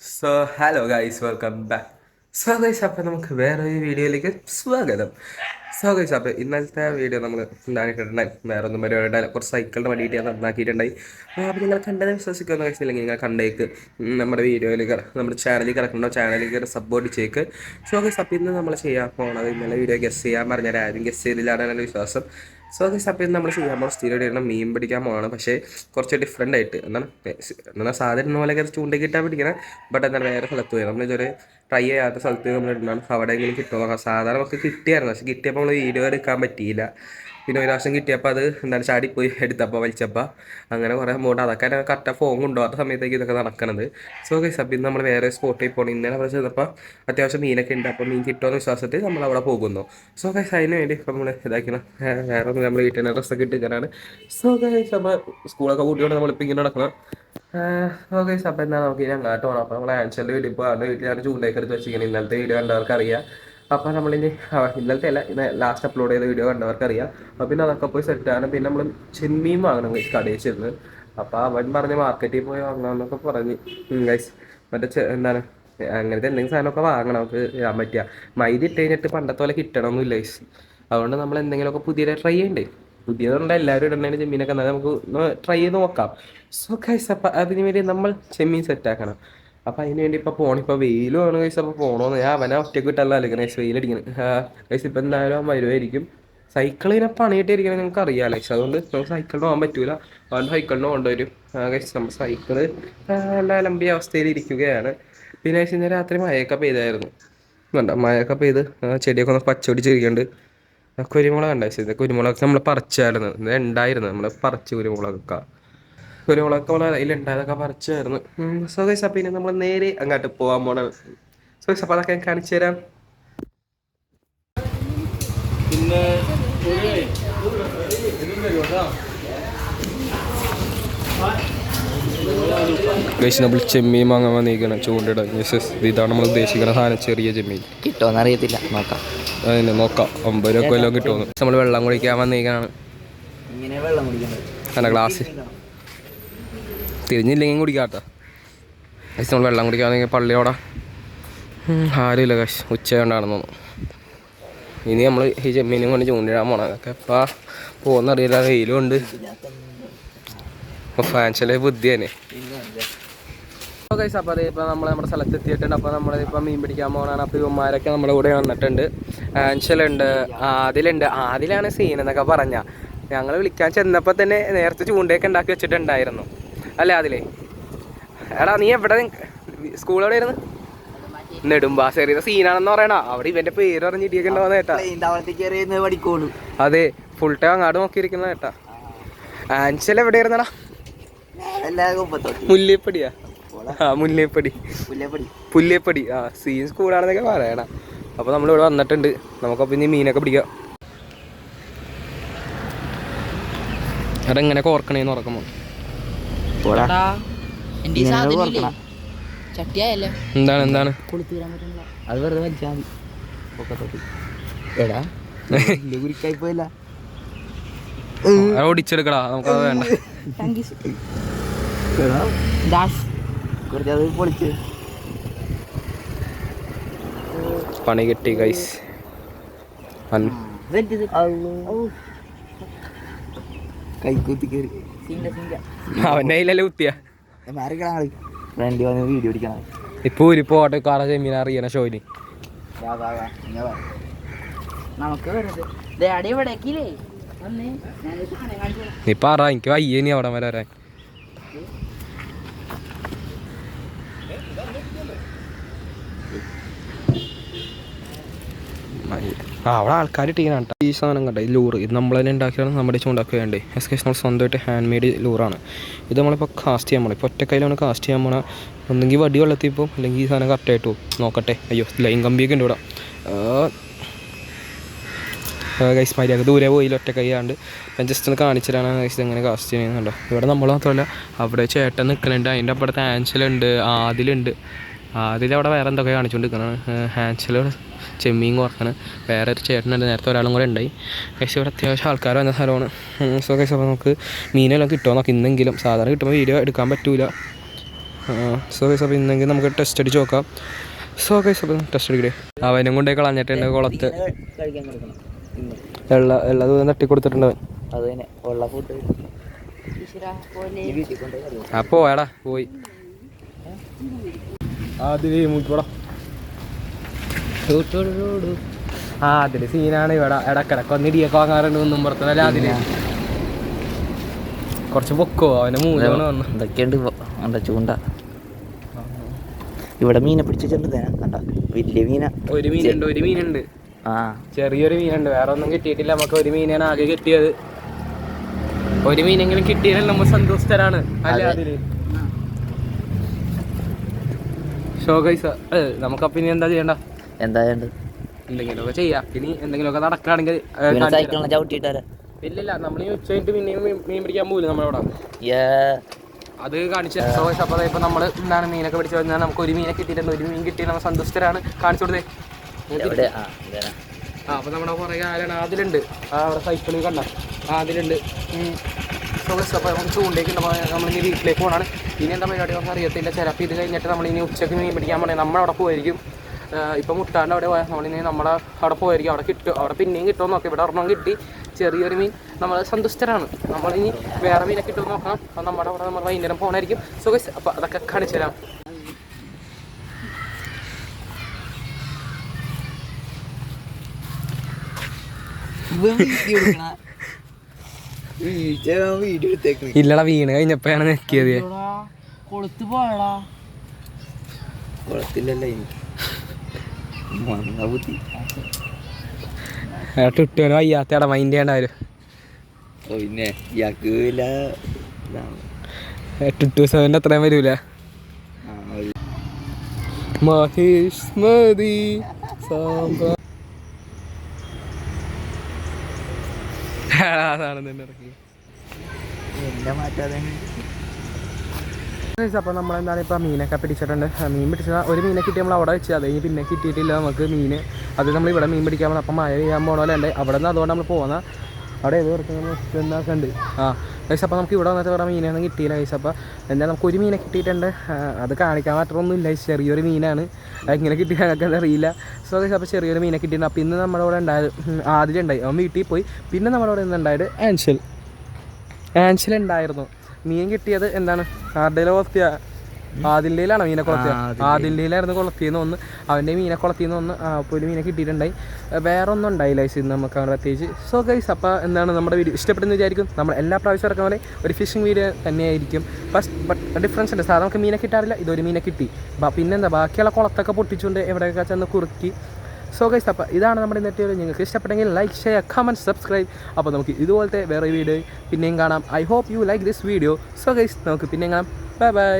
Hello guys, welcome back. Guys, അപ്പം നമുക്ക് വേറൊരു വീഡിയോയിലേക്ക് സ്വാഗതം. ഗൈസ്, അപ്പം ഇന്നലത്തെ വീഡിയോ നമ്മൾ ഉണ്ടാക്കിയിട്ടുണ്ടായി. വേറെ ഒന്നും പരിപാടി കുറച്ച് സൈക്കിളിൻ്റെ വണ്ടിയിട്ട് ഞാൻ നന്നാക്കിയിട്ടുണ്ടായി. അപ്പം നിങ്ങൾ കണ്ടത് വിശ്വസിക്കുന്ന ഗൈസ്, ഇല്ലെങ്കിൽ നിങ്ങൾ കണ്ടേക്ക് നമ്മുടെ വീഡിയോയിൽ നമ്മുടെ ചാനലിൽ കിടക്കുന്ന ചാനലിൽ കയറി സപ്പോർട്ട് ചെയ്ക്ക്. ഗൈസ്, അപ്പം ഇന്ന് നമ്മൾ ചെയ്യാൻ പോകുന്നത് ഇന്നലെ വീഡിയോ ഗസ് ചെയ്യാൻ പറഞ്ഞാൽ ആരും ഗസ് ചെയ്തില്ലാണ് എൻ്റെ വിശ്വാസം. ഗൈസ്, അപ്പം ഇന്ന് നമ്മൾ ചെയ്യാൻ പോകുന്ന സ്ഥിരം മീൻ പിടിക്കാൻ പോകണം. പക്ഷേ കുറച്ച് ഡിഫറെൻ്റ് ആയിട്ട് എന്നാൽ സാധാരണ പോലെ കയറി ചൂണ്ടയ്ക്ക് ഇട്ടാൽ പിടിക്കണം. ബട്ട് എന്താണ് വേറെ സ്ഥലത്ത് പോയി നമ്മളിതൊരു ട്രൈ ചെയ്യാത്ത സ്ഥലത്ത് നമ്മൾ ഇടണം. അവിടെ എങ്കിലും കിട്ടുമോ നോക്കാം. സാധാരണ നമുക്ക് കിട്ടിയായിരുന്നു, പക്ഷെ കിട്ടിയപ്പോൾ നമ്മൾ വീഡിയോ എടുക്കാൻ പറ്റിയില്ല. പിന്നെ ഒരു പ്രാവശ്യം കിട്ടിയപ്പോൾ അത് എന്താണ് ചാടിപ്പോയി എടുത്തപ്പോൾ വലിച്ചപ്പോൾ അങ്ങനെ കുറേ അമൗണ്ട് അതൊക്കെ കറക്റ്റാக ഫോൺ കൊണ്ടുപോകാത്ത സമയത്തേക്ക് ഇതൊക്കെ നടക്കണത്. ഗൈസ്, അപ്പം ഇന്ന് നമ്മൾ വേറെ സ്പോട്ടിൽ പോകണം. ഇന്നലെ അവിടെ ചെന്നപ്പോൾ അത്യാവശ്യം മീനൊക്കെ ഉണ്ട്. അപ്പോൾ മീൻ കിട്ടുമെന്ന് വിശ്വാസത്തിൽ നമ്മൾ അവിടെ പോകുന്നു. ഗൈസ്, അതിന് വേണ്ടി ഇപ്പം നമ്മൾ ഇതാക്കണം. വേറെ ഒന്നും നമ്മൾ വീട്ടിൽ നിന്ന് ഡ്രസ്സൊക്കെ ഇട്ടിരിക്കാനാണ്. ഗൈസ്, അപ്പോൾ സ്കൂളൊക്കെ കൂട്ടിക്കൊണ്ട് നമ്മളിപ്പോൾ ഇങ്ങനെ നടക്കണം. ഗൈസ്, അപ്പോൾ എന്നാൽ നമുക്ക് ഇനി അങ്ങോട്ട് പോകണം. അപ്പോൾ നമ്മൾ ആൻസറിൻ്റെ വീട്ടിൽ ഇപ്പോൾ ആണ് വീട്ടിൽ ഞാൻ ചൂണ്ടയൊക്കെ എടുത്ത് വെച്ചിരിക്കുന്നത്. ഇന്നലത്തെ വീഡിയോ കണ്ടവർക്ക് അറിയാം. അപ്പോൾ നമ്മളിനി ഇന്നലത്തെ അല്ല, ഇന്ന് ലാസ്റ്റ് അപ്ലോഡ് ചെയ്ത വീഡിയോ കണ്ടവർക്ക് അറിയാം. അപ്പോൾ പിന്നെ അതൊക്കെ പോയി സെറ്റാണ്. പിന്നെ നമ്മൾ ചെമ്മീൻ വാങ്ങണം ഗൈസ് കടയിൽ ചെന്ന്. അപ്പോൾ അവൻ പറഞ്ഞ് മാർക്കറ്റിൽ പോയി വാങ്ങണമെന്നൊക്കെ പറഞ്ഞ് ഗൈസ്. മറ്റേ എന്താണ് അങ്ങനത്തെ എന്തെങ്കിലും സാധനമൊക്കെ വാങ്ങണം നമുക്ക് ചെയ്യാൻ പറ്റുക. മൈദ ഇട്ട് കഴിഞ്ഞിട്ട് പണ്ടത്തെ പോലെ കിട്ടണമെന്നില്ല ഗൈസ്. അതുകൊണ്ട് നമ്മൾ എന്തെങ്കിലുമൊക്കെ പുതിയ ട്രൈ ചെയ്യണ്ടേ. പുതിയതുകൊണ്ട് എല്ലാവരും ഇടണേന് ചെമ്മീനൊക്കെ എന്നാൽ നമുക്ക് ട്രൈ ചെയ്ത് നോക്കാം. ഗൈസ്, അപ്പം അതിന് വേണ്ടി നമ്മൾ ചെമ്മീൻ സെറ്റാക്കണം. അപ്പം അതിന് വേണ്ടി ഇപ്പോൾ പോകണം. ഇപ്പോൾ വെയിലുമാണ് ഗൈസ്. അപ്പോൾ പോകണമെന്ന് ഞാൻ അവനെ ഒറ്റയ്ക്ക് വിട്ടല്ല അല്ലെങ്കിൽ ഗൈസ് വെയിലടിക്കണം. ഗൈസ്, ഇപ്പം എന്തായാലും അവൻ വരുമായിരിക്കും. സൈക്കിളിനെ പണിയിട്ടിരിക്കണം നിങ്ങൾക്ക് അറിയാം ഗൈസ്. അതുകൊണ്ട് നമുക്ക് സൈക്കിളിന് പോകാൻ പറ്റൂല. അവൻ സൈക്കിളിന് കൊണ്ടുവരും ഗൈസ്. നമ്മൾ സൈക്കിള് നല്ല അലമ്പിയ അവസ്ഥയിൽ ഇരിക്കുകയാണ്. പിന്നെ ഗൈസ്, ഇന്ന് രാത്രി മഴയൊക്കെ പെയ്തായിരുന്നു. വേണ്ട, മഴയൊക്കെ പെയ്ത് ചെടിയൊക്കെ ഒന്ന് പച്ചപിടിച്ചിരിക്കുന്നുണ്ട്. കുരുമുളക് ഉണ്ടായി. ഇത് കുരുമുളക് നമ്മൾ പറിച്ചായിരുന്നു. ഇത് ഉണ്ടായിരുന്നു, നമ്മൾ പറിച്ച് കുരുമുളകൊക്കെ നമ്മൾ അതിലുണ്ടായതൊക്കെ പറിച്ചായിരുന്നു. ഗൈസ്, അപ്പം ഇനി നമ്മൾ നേരെ അങ്ങോട്ട് പോകാൻ പോണ. ഗൈസ്, അപ്പം അതൊക്കെ കാണിച്ചു തരാം. പിന്നെ ഗൈസ്, നമ്മൾ ചെമ്മീൻ വാങ്ങാൻ വന്നിരിക്കണം. ചൂണ്ടിടാൻ. ഇതാണ് നമ്മൾ ഉദ്ദേശിക്കുന്ന സാധനം, ചെറിയ ചെമ്മീൻ. കിട്ടുമെന്ന് അറിയത്തില്ല, നോക്കാം. അതിന് നോക്കാം 50 രൂപ എല്ലാം കിട്ടുമെന്ന്. നമ്മൾ വെള്ളം കുടിക്കാൻ വന്നിരിക്കണാണ്. അല്ല, ഗ്ലാസ് തിരിഞ്ഞില്ലെങ്കിൽ കുടിക്കാത്ത ഗൈസ്. നമ്മൾ വെള്ളം കുടിക്കാമെങ്കിൽ പള്ളിയോടെ ആരുമില്ല ഗൈസ്. ഉച്ച കൊണ്ടാണെന്ന് തോന്നുന്നു. ഇനി നമ്മൾ ഈ ചെമ്മീനും കൊണ്ട് ചൂണ്ടിടാൻ പോകണം. അതൊക്കെ എപ്പോൾ പോകുന്നറിയില്ല. വെയിലും ഉണ്ട്. ഫാൻഷ്യലെ ബുദ്ധി തന്നെ. ഗൈസ്, അപ്പോൾ അത് ഇപ്പോൾ നമ്മൾ നമ്മുടെ സ്ഥലത്ത് എത്തിയിട്ടുണ്ട്. അപ്പോൾ നമ്മളിപ്പോൾ മീൻ പിടിക്കാൻ പോകണമാണ്. അപ്പോൾ ഇവന്മാരൊക്കെ നമ്മുടെ കൂടെ വന്നിട്ടുണ്ട്. ആൻഷ്യലുണ്ട്, ആദിലുണ്ട്. ആദിലാണ് സീൻ എന്നൊക്കെ പറഞ്ഞാൽ ഞങ്ങൾ വിളിക്കാൻ ചെന്നപ്പോൾ തന്നെ നേരത്തെ ചൂണ്ടയൊക്കെ ഉണ്ടാക്കി വെച്ചിട്ടുണ്ടായിരുന്നു അല്ലേ അതിലേ? എടാ, നീ എവിടെ സ്കൂൾ എവിടെ ആയിരുന്നു? നെടുമ്പാശ്ശേരിയുടെ സീനാണെന്ന് പറയണ. അവിടെ ഇവന്റെ പേര് പറഞ്ഞിട്ടിയൊക്കെ ഉണ്ടാവുന്ന കേട്ടാ. അതെ, ഫുൾ ടൈം അങ്ങാട് നോക്കിയിരിക്കുന്ന കേട്ടാ. ആൻഷ്യൽ എവിടെ ആയിരുന്നടാ? മുല്ലേപ്പടിയാ? മുല്ലേപ്പടി, പുല്ലേപ്പടി. സീൻ സ്കൂളാണെന്നൊക്കെ പറയണ. അപ്പോൾ നമ്മളിവിടെ വന്നിട്ടുണ്ട്. നമുക്കപ്പോൾ ഇനി മീനൊക്കെ പിടിക്കാം. അതെങ്ങനെ കോർക്കണേന്ന് ഉറക്കുമോ? എന്താണ് എന്താണ് അത് വെറുതെ വലിച്ചാൽ മതി. എടാ, കുരിക്കായി പോയില്ല. ഓടിച്ചെടുക്കടാ, നമുക്കത് വേണ്ട. കുറച്ചത് പൊളിച്ച് പണി കിട്ടി ഗൈസ്. കൈക്കൂത്തി കയറി അവൻ്റെ കയ്യിലല്ലേ കുത്തിയ. ഫ്രണ്ട് വന്ന് വീഡിയോ പിടിക്കണം. ഇപ്പൊ ഒരു പോട്ടക്കാറ ചെമ്മീൻ അറിയണ ഷോയിന് നമുക്ക് നീ പറ. എനിക്ക് വയ്യേനി അവിടെ വരെ വരാൻ. അവിടെ ആൾക്കാർ ഇട്ടിരിക്കണം കേട്ടോ. ഈ സാധനം കണ്ട ഈ ലൂറ് ഇത് നമ്മൾ തന്നെ ഉണ്ടാക്കിയാണ്. നമ്മുടെ ചൂണ്ടാക്കി വേണ്ടേ. എസ്കേഷൻ നമ്മൾ സ്വന്തമായിട്ട് ഹാൻഡ് മെയ്ഡ് ലൂറാണ് ഇത്. നമ്മളിപ്പോൾ കാസ്റ്റ് ചെയ്യാൻ പോകണം. ഇപ്പോൾ ഒറ്റക്കൈയിലാണ് കാസ്റ്റ് ചെയ്യാൻ പോകണം. ഒന്നെങ്കിൽ വടി വെള്ളത്തിൽ പോകും, അല്ലെങ്കിൽ ഈ സാധനം കറക്റ്റായിട്ട് പോകും. നോക്കട്ടെ. അയ്യോ, ലൈൻ കമ്പിയൊക്കെ ഉണ്ട് ഇവിടെ ഗൈസ്. മര്യാദ ദൂരെ പോയില്ല ഒറ്റക്കൈ ആണ്ട്. ഞാൻ ജസ്റ്റ് ഒന്ന് കാണിച്ചിട്ടാണ് ഗൈസ് എങ്ങനെ കാസ്റ്റ് ചെയ്യുന്നുണ്ടോ. ഇവിടെ നമ്മൾ മാത്രമല്ല, അവിടെ ചേട്ടൻ നിൽക്കുന്നുണ്ട്. അതിൻ്റെ അപ്പുറത്ത് ആൻഷ്യലുണ്ട്, ആദിലുണ്ട്. അതിലവിടെ വേറെ എന്തൊക്കെ കാണിച്ചുകൊണ്ടിരിക്കണം. ഹാൻഷ്യലോട് ചെമ്മീൻ കുറക്കണം. വേറെ ഒരു ചേട്ടനുണ്ട്, നേരത്തെ ഒരാളും കൂടെ ഉണ്ടായി. പക്ഷേ ഇവിടെ അത്യാവശ്യം ആൾക്കാർ വന്ന സ്ഥലമാണ്. സോ ഗൈസ്, അപ്പോൾ നമുക്ക് മീനെല്ലാം കിട്ടുമോ നോക്കാം ഇന്നെങ്കിലും. സാധാരണ കിട്ടുമ്പോൾ വീഡിയോ എടുക്കാൻ പറ്റൂല. സോ ഗൈസ് അപ്പോൾ ഇന്നെങ്കിൽ നമുക്ക് ടെസ്റ്റ് അടിച്ച് നോക്കാം. സോ ഗൈസ് അപ്പോൾ ടെസ്റ്റ് അടിക്കേ. അവനും കൊണ്ടേ കളഞ്ഞിട്ടുണ്ട് കുളത്ത്. കഴിക്കാൻ കൊടുക്കണം. എല്ലാ ദിവസവും തട്ടി കൊടുത്തിട്ടുണ്ട് അവൻ. അത് തന്നെ ഉള്ള ഫുഡ് വീട്ടിൽ കൊണ്ടുപോയി അപ്പോൾ എടാ പോയി അതില് മുക്കിപ്പോടാ. അതില് സീനാണ് ഇവിടെ ഇടക്കിടക്ക് ഒന്ന് ഇടിയൊക്കെ വാങ്ങാറുണ്ട് ഒന്നും പുറത്തല്ല. അതില് കുറച്ച് പൊക്കോ അവന് മൂന്നാണ് വന്നു. എന്തൊക്കെയുണ്ട് കണ്ട ചൂണ്ട. ഇവിടെ മീനെ പിടിച്ചിട്ടുണ്ട് കണ്ട വലിയ മീന. ഒരു മീനുണ്ട് ആ ചെറിയൊരു മീനുണ്ട്. വേറെ ഒന്നും കിട്ടിയിട്ടില്ല. നമുക്ക് ഒരു മീനാണ് ആകെ കിട്ടിയത്. ഒരു മീനെങ്കിലും കിട്ടിയാലും നമ്മൾ സന്തുഷ്ടരാണ് അല്ലേ അതില്. ഷോ ഗൈസ് നമുക്കപ്പം ഇനി എന്താ ചെയ്യണ്ട? എന്താ ചെയ്യണ്ടത്? എന്തെങ്കിലുമൊക്കെ ചെയ്യാം. ഇനി എന്തെങ്കിലുമൊക്കെ നടക്കുകയാണെങ്കിൽ സൈക്കിളിനെ ചവിട്ടിയിട്ടാരാ? ഇല്ലില്ല, നമ്മൾ ഈ ഉച്ച കഴിഞ്ഞിട്ട് പിന്നെയും മീൻ പിടിക്കാൻ പോകില്ല നമ്മളവിടെ. അത് കാണിച്ച ഷോ ഗൈസ്. അപ്പോൾ ഇപ്പം നമ്മൾ എന്താണ് മീനൊക്കെ പിടിച്ചു കഴിഞ്ഞാൽ നമുക്ക് ഒരു മീനെ കിട്ടിയിട്ടുണ്ട്. ഒരു മീൻ കിട്ടി നമ്മൾ സന്തുഷ്ടരാണ്. കാണിച്ചു കൊടുത്തേ. അപ്പോൾ നമ്മുടെ പുറകെ ആരാണ്? അതിലുണ്ട്. അവിടെ സൈക്കിളിൽ കണ്ട അതിലുണ്ട്. സോ ഗൈസ് അപ്പോൾ നമുക്ക് ചൂണ്ടേക്ക് നമ്മളിനി വീട്ടിലേക്ക് പോകണം. ഇനി എന്താ പരിപാടി നമുക്ക് അറിയത്തില്ല. ചിലപ്പോൾ ഇത് കഴിഞ്ഞിട്ട് നമ്മളിനി ഉച്ചയ്ക്ക് മീൻ പിടിക്കാൻ പോകണേ നമ്മളവിടെ പോയിരിക്കും. ഇപ്പം മുട്ടാണ്ട് അവിടെ പോയാൽ നമ്മളിനി അവിടെ പോയിരിക്കും. അവിടെ കിട്ടും. അവിടെ പിന്നെയും കിട്ടുമെന്ന് നോക്കാം. ഇവിടെ ഒരെണ്ണം കിട്ടി, ചെറിയൊരു മീൻ. നമ്മൾ സന്തുഷ്ടരാണ്. നമ്മളിനി വേറെ മീനെ കിട്ടുമെന്ന് നോക്കാം. അപ്പോൾ നമ്മുടെ അവിടെ നമ്മൾ വൈകുന്നേരം പോകണമായിരിക്കും. സോ ഗൈസ് അപ്പോൾ അതൊക്കെ കാണിച്ചു തരാം. ഇല്ലടാ, വീണ് കഴിഞ്ഞപ്പോഴാണ് നെക്കിയത്. കൊളുത്ത് പോയടാ. കൊളത്തില്ലല്ലോ എനിക്ക് ടുട്ടുവിന് വയ്യാത്തടാ, മൈൻഡ് ചെയ്യണ്ടാവരും. പിന്നെ ഇയാൾക്ക് ടുട്ടു സെവൻ്റെ അത്രയും വരൂല. മഹേഷ് മതി അതാണ് തന്നെ ഇറക്കി. അപ്പോൾ നമ്മളെന്താണ് ഇപ്പോൾ മീനൊക്കെ പിടിച്ചിട്ടുണ്ട്. മീൻ പിടിച്ചാൽ ഒരു മീനെ കിട്ടി നമ്മൾ അവിടെ വെച്ച്. അത് കഴിഞ്ഞ് പിന്നെ കിട്ടിയിട്ടില്ല നമുക്ക് മീൻ. അത് നമ്മൾ ഇവിടെ മീൻ പിടിക്കാൻ പോകണം. അപ്പം മഴ ചെയ്യാൻ പോകണമല്ലോ ഉണ്ട് അവിടെ നിന്ന്. അതുകൊണ്ട് നമ്മൾ പോകുന്ന അവിടെ ഏത് കുറച്ച് ഉണ്ട്. ഗൈസ് അപ്പോൾ നമുക്ക് ഇവിടെ വന്നിട്ട് വേറെ മീനൊന്നും കിട്ടിയില്ല ഗൈസ്. അപ്പോൾ എന്തായാലും നമുക്ക് ഒരു മീനെ കിട്ടിയിട്ടുണ്ട്. അത് കാണിക്കാൻ മാത്രമൊന്നുമില്ല. ചെറിയൊരു മീനാണ്. ഇങ്ങനെ കിട്ടി ഞങ്ങൾക്ക് അറിയില്ല. സോ ഗൈസ് അപ്പോൾ ചെറിയൊരു മീനെ കിട്ടിയിട്ടുണ്ട്. അപ്പോൾ ഇന്ന് നമ്മുടെ ഇവിടെ ഉണ്ടായത് ആദിലുണ്ടായി. അവൻ വീട്ടിൽ പോയി. പിന്നെ നമ്മുടെ ഇവിടെ ഇന്നുണ്ടായത് ആൻഷ്യൽ ഉണ്ടായിരുന്നു. മീൻ കിട്ടിയത് എന്താണ് ആരുടെയിലോ കൊളത്തിയ ആദിൻ്റെയിലാണ് മീനെ കൊളത്തിയ. ആദിൻ്റെയിലായിരുന്നു കൊളത്തിയെന്ന് ഒന്ന്. അവൻ്റെ മീനെ കൊളത്തിയെന്ന് ഒന്ന്. അപ്പോൾ ഒരു മീനെ കിട്ടിയിട്ടുണ്ടായി. വേറെ ഒന്നും ഉണ്ടായില്ല ഗൈസ് ഇന്ന് നമുക്ക് അവിടെ പ്രത്യേകിച്ച്. സോ ഗൈസ് അപ്പോൾ എന്താണ് നമ്മുടെ വീഡിയോ ഇഷ്ടപ്പെട്ടെന്ന് വിചാരിക്കും. നമ്മൾ എല്ലാ പ്രാവശ്യം ഇറക്കുന്ന പോലെ ഒരു ഫിഷിംഗ് വീഡിയോ തന്നെയായിരിക്കും. ബട്ട് ഡിഫറൻസ് ഉണ്ട്. സാധാരണ നമുക്ക് മീനെ കിട്ടാറില്ല. ഇതൊരു മീനെ കിട്ടി. പിന്നെന്താ ബാക്കിയുള്ള കുളത്തൊക്കെ പൊട്ടിച്ചുകൊണ്ട് എവിടെയൊക്കെ ചെന്ന് കുറുക്കി. സോ ഗൈസ് അപ്പോൾ ഇതാണ് നമ്മുടെ ഇന്നത്തെ വീഡിയോ. നിങ്ങൾക്ക് ഇഷ്ടപ്പെട്ടെങ്കിൽ ലൈക്ക്, ഷെയർ, കമൻറ്റ്, സബ്സ്ക്രൈബ്. അപ്പോൾ നമുക്ക് ഇതുപോലത്തെ വേറെ വീഡിയോ പിന്നെയും കാണാം. I hope you like this video. So guys നമുക്ക് പിന്നെയും കാണാം. Bye by.